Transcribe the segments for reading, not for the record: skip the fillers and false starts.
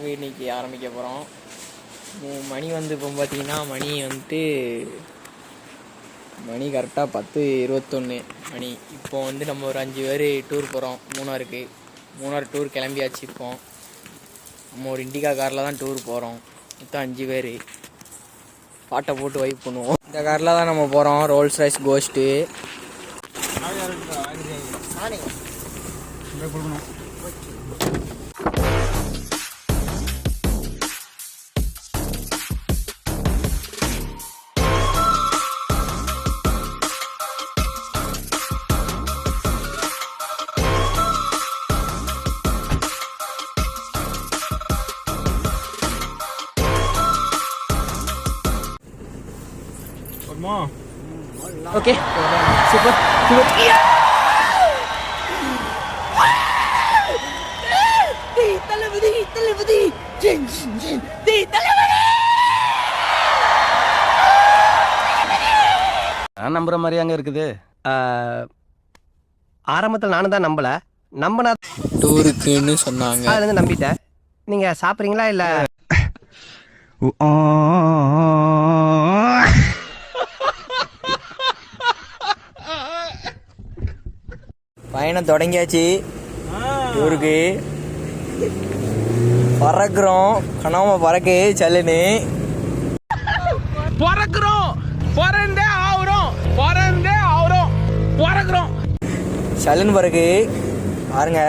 vlog இன்னைக்கு ஆரம்பிக்க போகிறோம். மணி வந்து இப்போ பார்த்தீங்கன்னா மணி கரெக்டாக 10:21 மணி. இப்போ வந்து நம்ம ஒரு 5 பேர் டூர் போகிறோம் மூணார் டூர் கிளம்பியாச்சு. இப்போ நம்ம ஒரு இண்டிகா காரில் தான் டூர் போகிறோம். மொத்தம் 5 பேர். பாட்டை போட்டு வைப் பண்ணுவோம். இந்த காரில் தான் நம்ம போகிறோம். Rolls Royce Ghost. Okay super super. Thalapathy Thalapathy நான் நம்புற மாதிரி அங்க இருக்குது. ஆரம்பத்தில் நானும் தான் நம்பினா டூருக்குன்னு சொன்னாங்க. அதுல இருந்து நம்பிட்டேன். நீங்க சாப்பிட்றீங்களா இல்ல? பயணம் தொடங்கியாச்சு. டூருக்கு பறக்குறோம். கனவு பறக்கு சல்லுன்னு பறக்குறோம். சல்லுன்னு பறக்கு பாருங்க.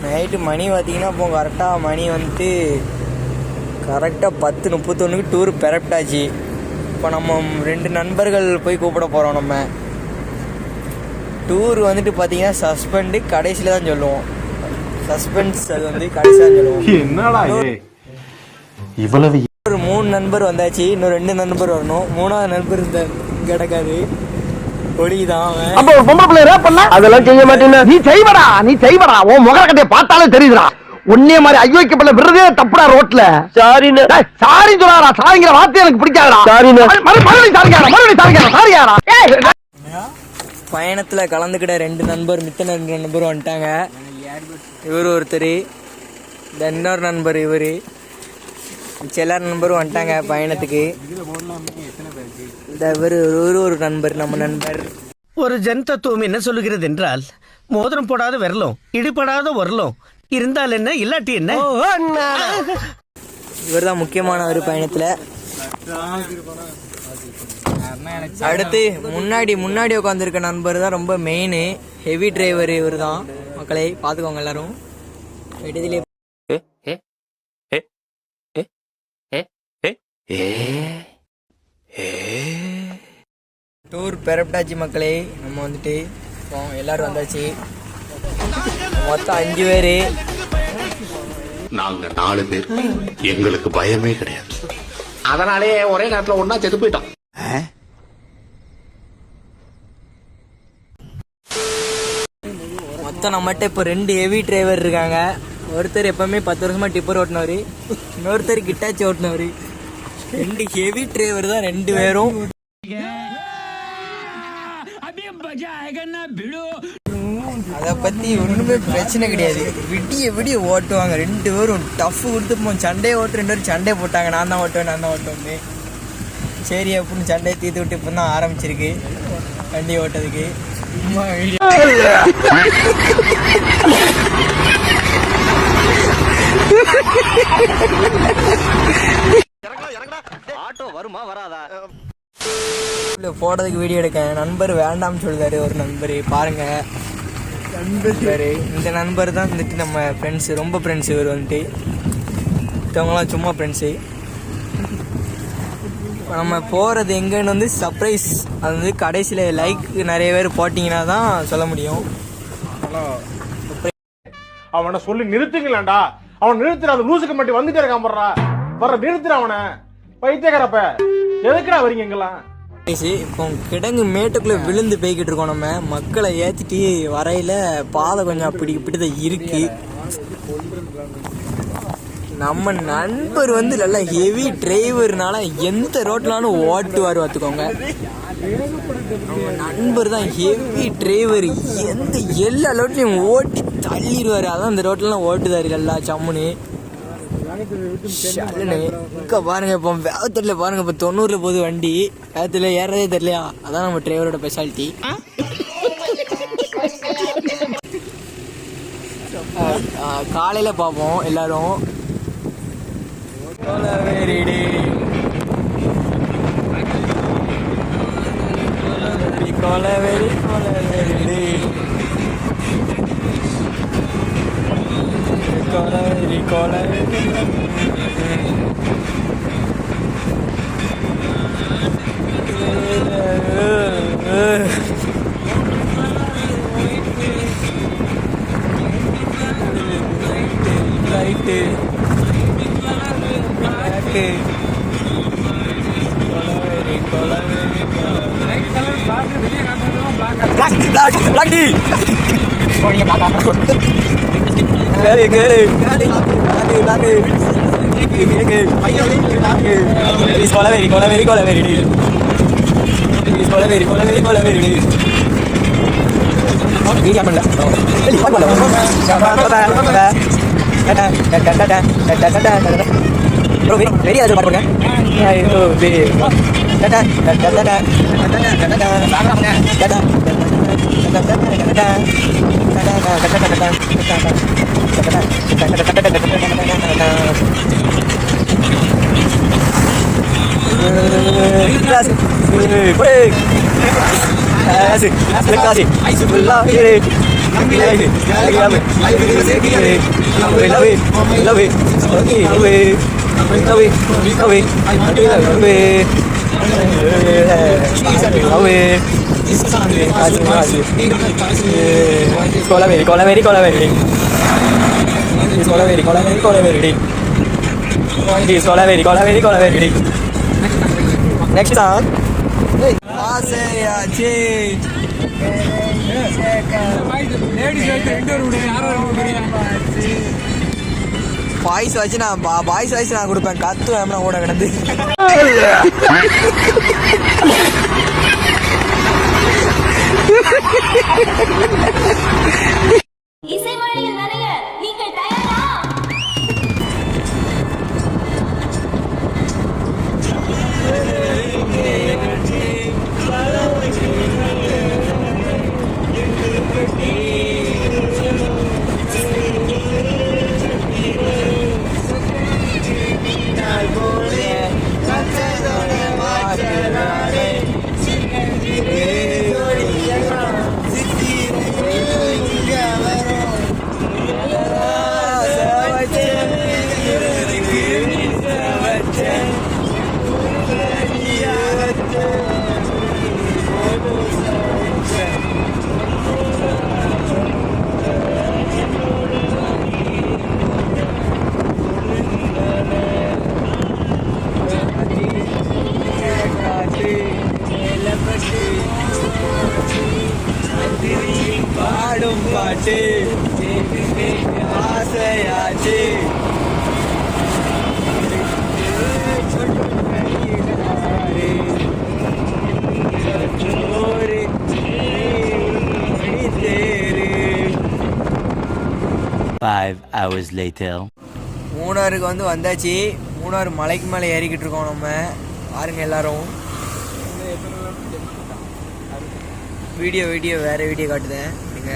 நைட்டு மணி பார்த்தீங்கன்னா இப்போ கரெக்டாக மணி வந்துட்டு கரெக்டாக 10:31 டூர் பெறப்டாச்சு. இப்போ நம்ம 2 நண்பர்கள் போய் கூப்பிட போகிறோம். நம்ம டூர் வந்துட்டு பார்த்தீங்கன்னா சஸ்பெண்டு கடைசியில் தான் சொல்லுவோம். சஸ்பென்ஸ் அது வந்து கடைசியாக தான் சொல்லுவோம். என்னடா இவ்வளவு? ஒரு 3 நண்பர் வந்தாச்சு. இன்னும் 2 நண்பர் வரணும். 3ஆவது நண்பர் இந்த கிடக்காது. ஒளிதான் அதெல்லாம் செய்ய மாட்டேன். நீ செய்வடா உன் முகர கட்டைய பார்த்தாலே தெரியுதுடா. உன்னே மாதிரி ஐயோக்கப்படல விடுறதே தப்புடா ரோட்ல. சாரி சொல்லாரா. சாரிங்கிற வார்த்தை எனக்கு பிடிக்காதடா. பயணத்தில் கலந்துக்கிட்ட 2 நண்பர் மித்த 2 நண்பரும் வந்துட்டாங்க. இவர் ஒருத்தர், இன்னொரு நண்பர் இவர், எல்லா நண்பரும் வந்துட்டாங்க பயணத்துக்கு. இந்த இவர் ஒரு நண்பர், நம்ம நண்பர். ஒரு ஜன் தத்துவம் என்ன சொல்லுகிறது என்றால், மோதிரம் போடாத விரலும் இடிபடாத உரலும் இருந்தால் என்ன இல்லாட்டி என்ன. இவர் தான் முக்கியமான ஒரு பயணத்தில். அடுத்து முன்னாடி உட்காந்துருக்க நண்பர் தான் ரொம்ப மெயின் ஹெவி டிரைவர். இவர் தான் மக்களை பார்த்துக்கோங்க எல்லாரும். விடுதலை டூர் பெறப்டாச்சு மக்களே. நம்ம வந்துட்டு எல்லாரும் வந்தாச்சு. மொத்தம் 5 பேர். நாங்க 4 பேர். எங்களுக்கு பயமே கிடையாது. அதனாலே ஒரே நேரத்தில் ஒன்னா செத்து போயிட்டோம். மொத்தம் நம்மகிட்ட இப்போ 2 ஹெவி டிரைவர் இருக்காங்க. ஒருத்தர் எப்பவுமே 10 வருஷமா டிப்பர் ஓட்டினவர், இன்னொருத்தர் கிட்டாச்சி ஓட்டினவர். 2 ஹெவி டிரைவர் தான் 2 பேரும். அதை பத்தி ஒண்ணுமே பிரச்சனை கிடையாது. விடிய ஓட்டுவாங்க 2 பேரும். டஃப் கொடுத்து சண்டையை ஓட்டு 2 பேரும் சண்டை போட்டாங்க. நான் தான் ஓட்டுவேன். சரி அப்படின்னு சண்டையை தீர்த்து விட்டு இப்போ தான் ஆரம்பிச்சிருக்கு வண்டி ஓட்டதுக்கு. போடுறதுக்கு வீடியோ எடுக்க நண்பர் வேண்டாம்னு சொல்லுறாரு. ஒரு நண்பர் பாருங்க. இந்த நண்பர் தான் வந்துட்டு நம்ம ஃப்ரெண்ட்ஸு, ரொம்ப ஃப்ரெண்ட்ஸு. இவர் வந்துட்டு மற்றவங்களாம் சும்மா ஃப்ரெண்ட்ஸு. இப்போ நம்ம போகிறது எங்கன்னு வந்து சர்ப்ரைஸ். அது வந்து கடைசியில் லைக் நிறைய பேர் போட்டிங்கன்னா தான் சொல்ல முடியும். அவனை சொல்லி நிறுத்துங்களேன்டா. அவன் நிறுத்துற அந்த லூசுக்கு மட்டும் வந்துட்டே இருக்கான். வர்ற நிறுத்துற அவனை. பைத்தியக்காரப்ப எதுக்குடா வரீங்க எங்கெல்லாம்? இப்போ கிடங்கு மேட்டுக்குள்ள விழுந்து போய்கிட்டு இருக்கோம். நம்ம மக்களை ஏற்றிட்டு வரையில பாதை கொஞ்சம் அப்படிதான் இருக்கு. நம்ம நண்பர் வந்து நல்லா ஹெவி டிரைவர்னால எந்த ரோட்லாலும் ஓட்டுவார் பார்த்துக்கோங்க. நம்ம நண்பர் தான் ஹெவி டிரைவர், எல்லா ரோட்லையும் ஓட்டி தள்ளிடுவார். அதான் இந்த ரோட்லாம் ஓட்டுதாரு எல்லா சம்முன்னு. இங்கே பாருங்க, இப்போ வேகத்தில் பாருங்க, இப்போ 90 போகுது வண்டி. வேகத்தில் ஏறதே தெரியலையா? அதான் நம்ம டிரைவரோட ஸ்பெஷாலிட்டி. காலையில் பார்ப்போம் எல்லாரும். கொலவெறிடி கொலவெறி கொலவெறிடி கொலவெறி கொலவெறி ரைட்டு கொலவெறி கொலவெறி கொலவெறி கொலவெறி கொலவெறி கொலவெறி கொலவெறி கொலவெறி வெறியா பாருங்க. கொலவெறி கொலவெறி கொலவெறி கொலவெறி கொலவெறி கொலவெறி கொலவெறி கொலவெறி கொலவெறி. நெக்ஸ்ட் சாங் ஆசையாச்சு. பாய்ஸ் வச்சு நான் கொடுப்பேன். கத்து வேமனா கூட கிடந்து இசைமழையில் நனைய நீங்கள் தயாரா? பாடும் பாட்டு ஆசையாச்சு. மூணாருக்கு வந்தாச்சு. மூணாறு மலைக்கு மேலே ஏறிக்கிட்டு இருக்கோம் நம்ம. பாருங்க எல்லாரும். வீடியோ வேற வீடியோ காட்டுதேன் நீங்க.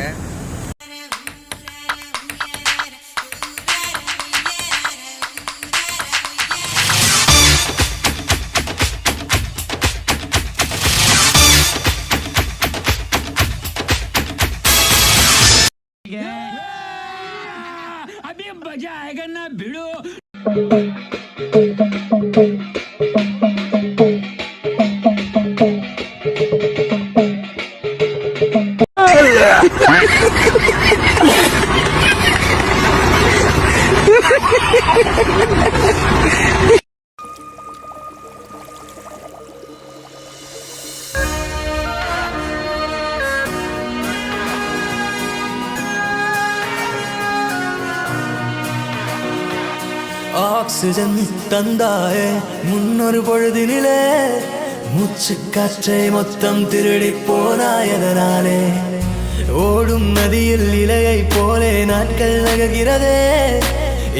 ஆக்சிஜன் தந்தாயே முன்னொரு பொழுதினிலே, மூச்சு காற்றை மொத்தம் திருடி போனாயதனாலே ஓடும் நதியில் இலையை போலே நாட்கள் நகர்கிறதே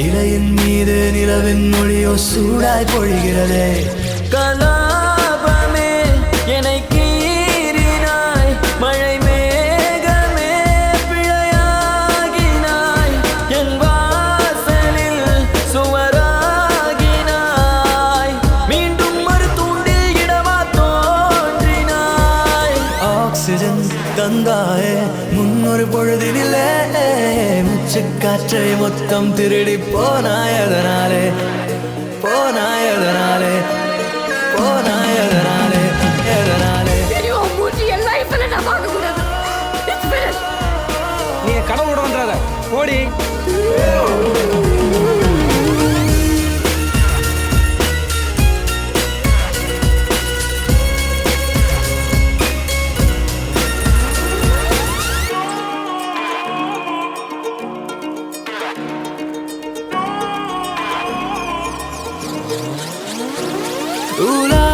இலையின் மீது நிலவின் மொழியோ சூடாய் பொழிகிறதே கலாபமே என்னை கீறினாய் மழை மேகமே பிழையாகினாய் என் வாசலில் சுவராகினாய் மீண்டும் ஒரு தூண்டில் இடமா தோன்றினாய் ஆக்சிஜன் தந்தாயே முன்னொரு பொழுதினிலே மூச்சு காற்றை மொத்தம் திருடி போனாயதனாலே போனாயதனாலே போனாயதனாலே எதனாலே நீ கடவுளோட வந்துடாத ஓடி. ஊலா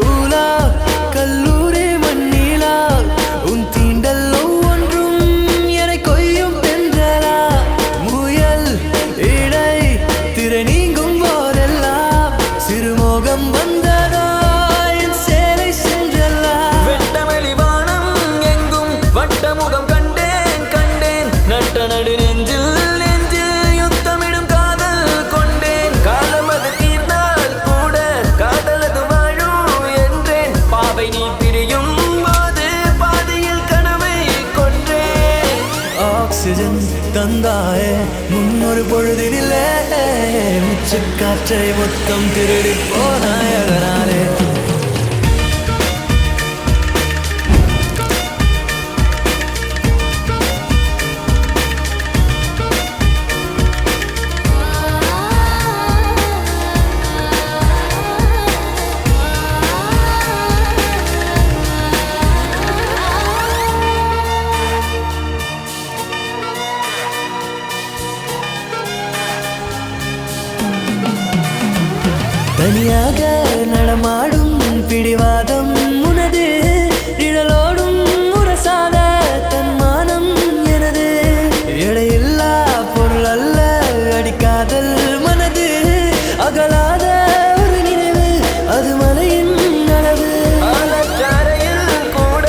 ஊலா கல்லூரி மண்ணிலா உன் தீண்டல் ஒவ்வொன்றும் என்னை கொய்யும் தென்றலா முயல் இடை திரை நீங்கும் போதெல்லாம் சிறுமோகம் வந்ததா என் சேலை சென்றல்லா வெட்டமளி வானம் எங்கும் வட்டமுகம் கண்டேன் கண்டேன் நட்ட நடு நெஞ்சில் நெஞ்சில் யுத்தமிடும் காதல் கொண்டேன் காலம் அது தீர்ந்தால் கூட காதலது வாழும் என்றேன் பாவை நீ பிரியும் போது பாதியில் கனவை கொன்றேன் ஆக்சிஜன் தந்தாயே முன்னொரு பொழுதினிலே மூச்சு காற்றை மொத்தம் திருடி போனாயதனாலே தனியாக நடமாடும் பிடிவாதம் உனது நிழலோடும் முரசாத தன்மானம் எனது எடையில்லா பொருள் அல்ல அடிக்காதல் மனது அகலாத ஒரு நினைவு அது மலையின் அளவு ஆலச்சாரையில் கூட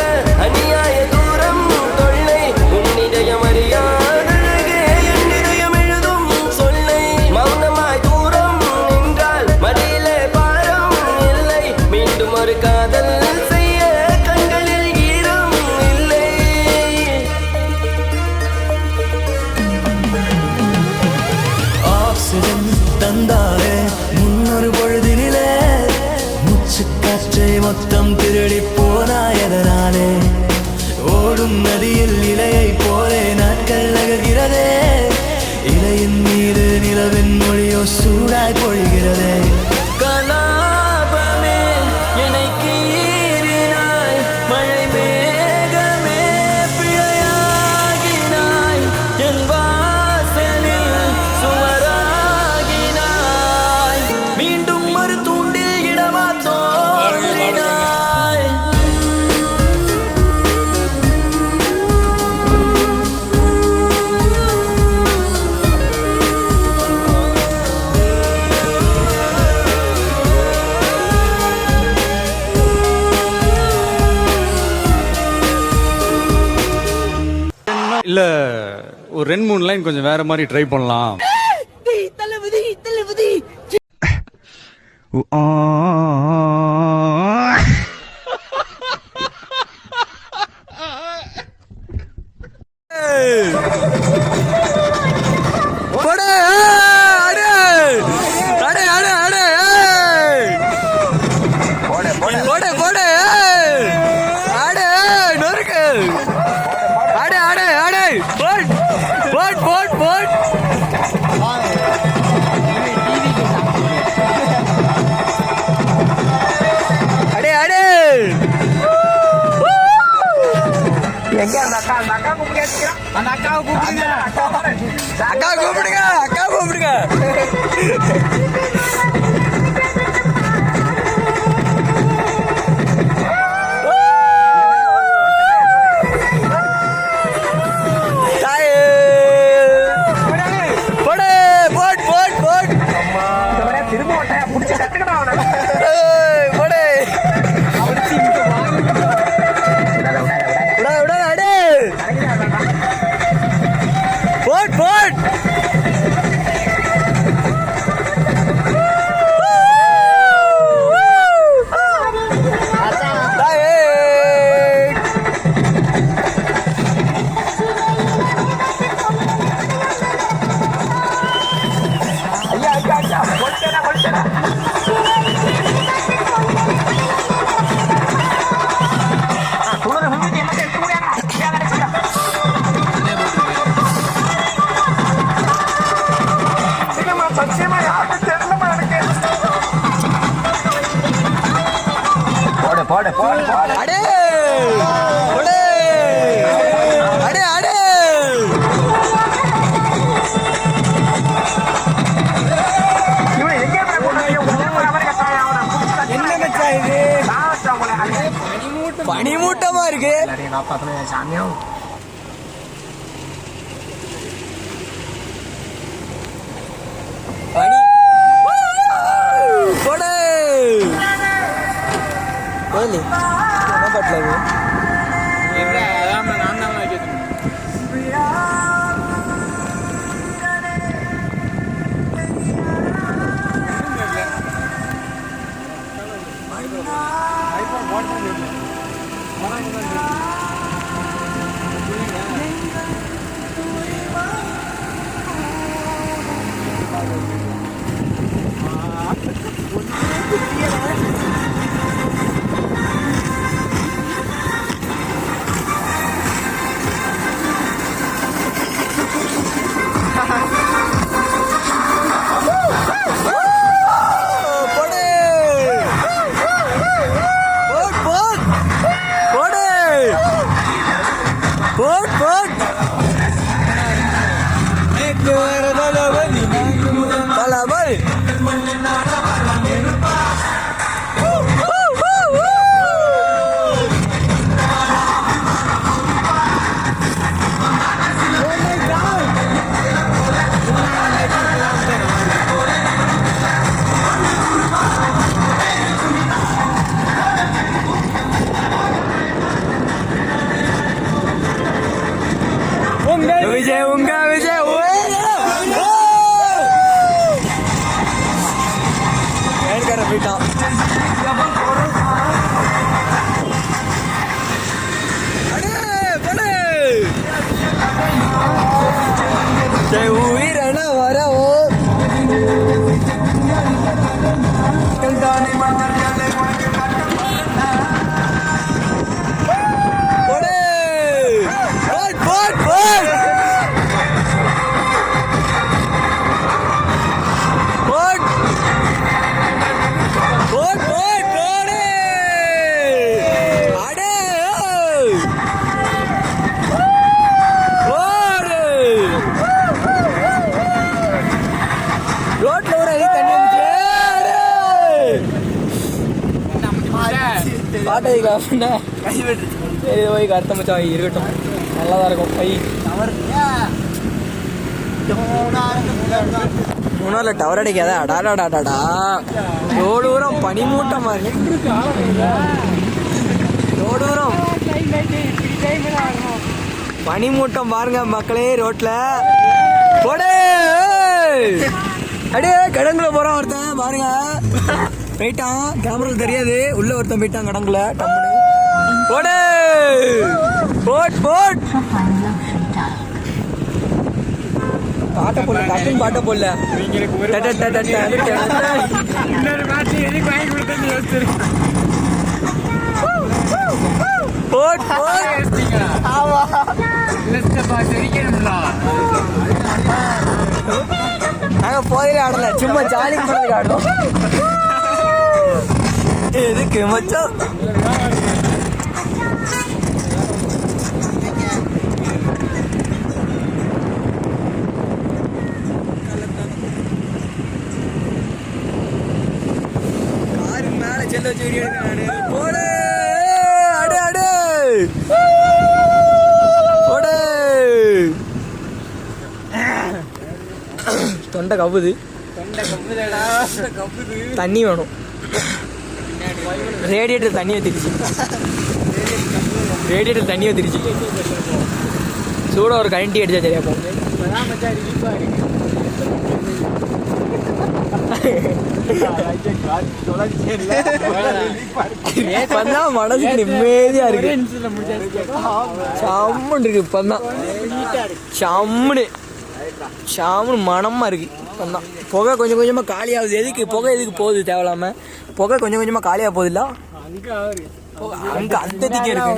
அநியாய தூரம் தொல்லை உன்னிதயம் அறியாதழகே என் இதயம் எழுதும் சொல்லை மௌனமாய் தூரம் நின்றால் மடியிலே பாரம் இல்லை மீண்டும் ஒரு காதல் செய்ய கண்களில் ஈரம் இல்லை ஆக்சிஜன் தந்தாரே முன்னொரு பொழுதினிலே மூச்சு காற்றை மொத்தம் திருடி போனாயதனாலே ஓடும் நதியில் இலையை போலே நாட்கள் நகர்கிறதே இலையின் மீது நிலவின் மொழியோ சூடாய் பொழிகிறதே கலாபமே என்னை கீறினாய் மழை மேகமே பிழையாகினாய் என் வாசலில் சுவராகினாய் மீண்டும் ஒரு தூண்டில் இடமா தோன்றினாய் இல்ல ஒரு 2-3 லைன் கொஞ்சம் வேற மாதிரி ட்ரை பண்ணலாம். அக்கா கூப்பிடுங்க. போட போட போட அடே அடே அடே அடே என்ன மச்சா இது பனிமூட்டமா இருக்கு. பனி போடு கோயிலு என்ன பட்டல விஜய் உங்க விஜய் ஏன்கார போயிட்டான். உயிரென வரவோ அர்த்தம் மச்சா இருக்கட்டும், நல்லாதான் இருக்கும். கை மூணார்ல டவர் அடிக்காத அடாடாடாடா தோடூரம் பனிமூட்டமா இருக்கு. தோடூரம் பனிமூட்டம் பாருங்க மக்களே ரோட்ல. போடு அடியே கடங்குல போறான் ஒருத்தன் பாருங்க போயிட்டான். கேமரா தெரியாது உள்ள ஒருத்தன் போயிட்டான் கடங்குல. டம்முனு போடு போட் போட் பாட்ட போடல டக்குன்னு பாட்ட போடல. போட் போட் நாங்க போயிலே ஆடல, சும்மா ஜாலி பண்ணதுக்கு ஆடுறோம். எதுக்கு மச்சான் காரு மேல செல்ல வச்சு வீடியோ எடுக்கிறேன். போடு அடு அடு போடு. தொண்டை கவுது, தண்ணி வேணும். ரேடியேட்டர் தண்ணி ஊற்றிடுச்சு, ரேடியேட்டர் தண்ணி ஊற்றிடுச்சு. சூட ஒரு கரண்டி அடிச்சா சரியா போகும். இப்பதான் மனசு நிம்மதியா இருக்கு. சம்முன்னு இருக்கு இப்பதான், சம்முன்னு சாமு மனமா இருக்கு. இப்பதான் புகை கொஞ்சம் கொஞ்சமா காலி ஆகுது. எதுக்கு புகை எதுக்கு போகுது தேவையில்லாம? புகை கொஞ்சம் கொஞ்சமா காலியா போகுது இல்ல? அங்க அந்த திக்கம் இருக்கு,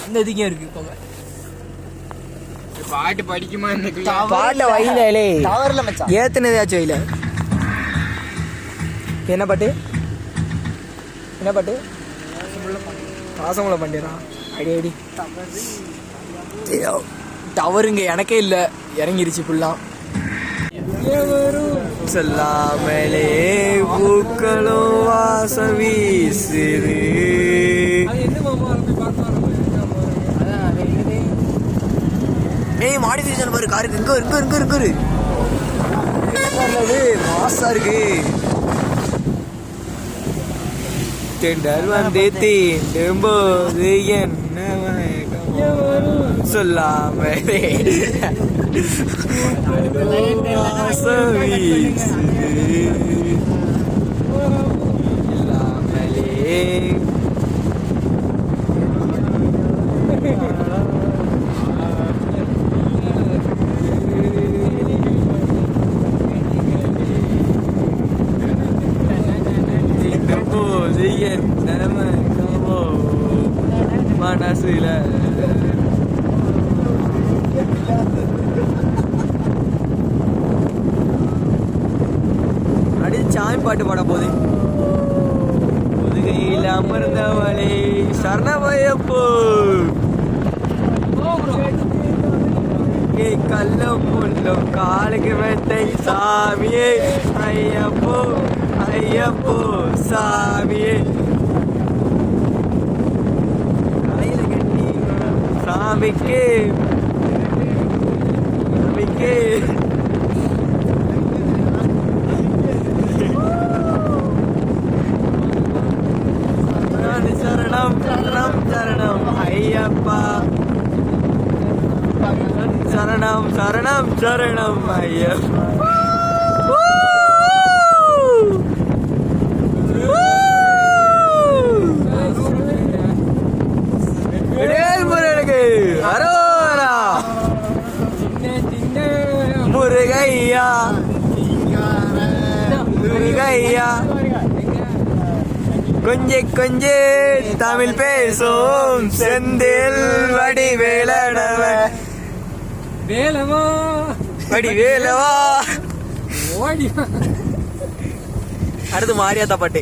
அந்த திக்கம் இருக்கு புகை. பாட்டு படிக்குமா இந்த பாட்டை வையிலே தவறுல மச்சான். ஏத்துனதாச்சும் வையில. என்ன பாட்டு? என்ன பாட்டு? பாசமுள்ள பண்டிரா. அடி அடி. டவருங்க எனக்கே இல்லை, இறங்கிருச்சு ஃபுல்லாக. சொல்லாமலே பூக்களும் வாசம் வீசுது. ஏய் மாடிஃபிகேஷன் பாரு காருக்கு. இருக்கு மாசா இருக்கு. தெண்டல் வந்து தீண்டும் போது என்ன சொல்லாமலே வாசம் வீசுது. இல்லாமலே போது என்ன மனசுல அடி சாமி பாட்டு பாட போது. முதுகையில் அமர்ந்தவளே சரணமயப்போ கல்லும் முள்ளும் காலுக்கு வெட்டை சாமியே ஐயப்போ ஐயப்போ சாமியே. கையில கட்டி சாமிக்கு சாமிக்கு சரணம் சரணம் சரணம் ஐயப்பா. சரணம் சரணம் சரணம் ஐயப்பா. முருகையா முருகையா கொஞ்ச தமிழ் பேசும் செந்தில் வடிவேலனவன் வேலவா வடிவேலவா. அடுத்து மாரியாத்தா பாட்டு.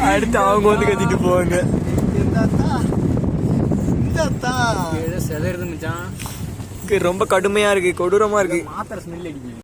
அடுத்து அவங்க வந்து கத்திட்டு போவாங்க. ரொம்ப கடுமையா இருக்கு, கொடூரமா இருக்கு. மாத்திர ஸ்மெல் அடிக்குது.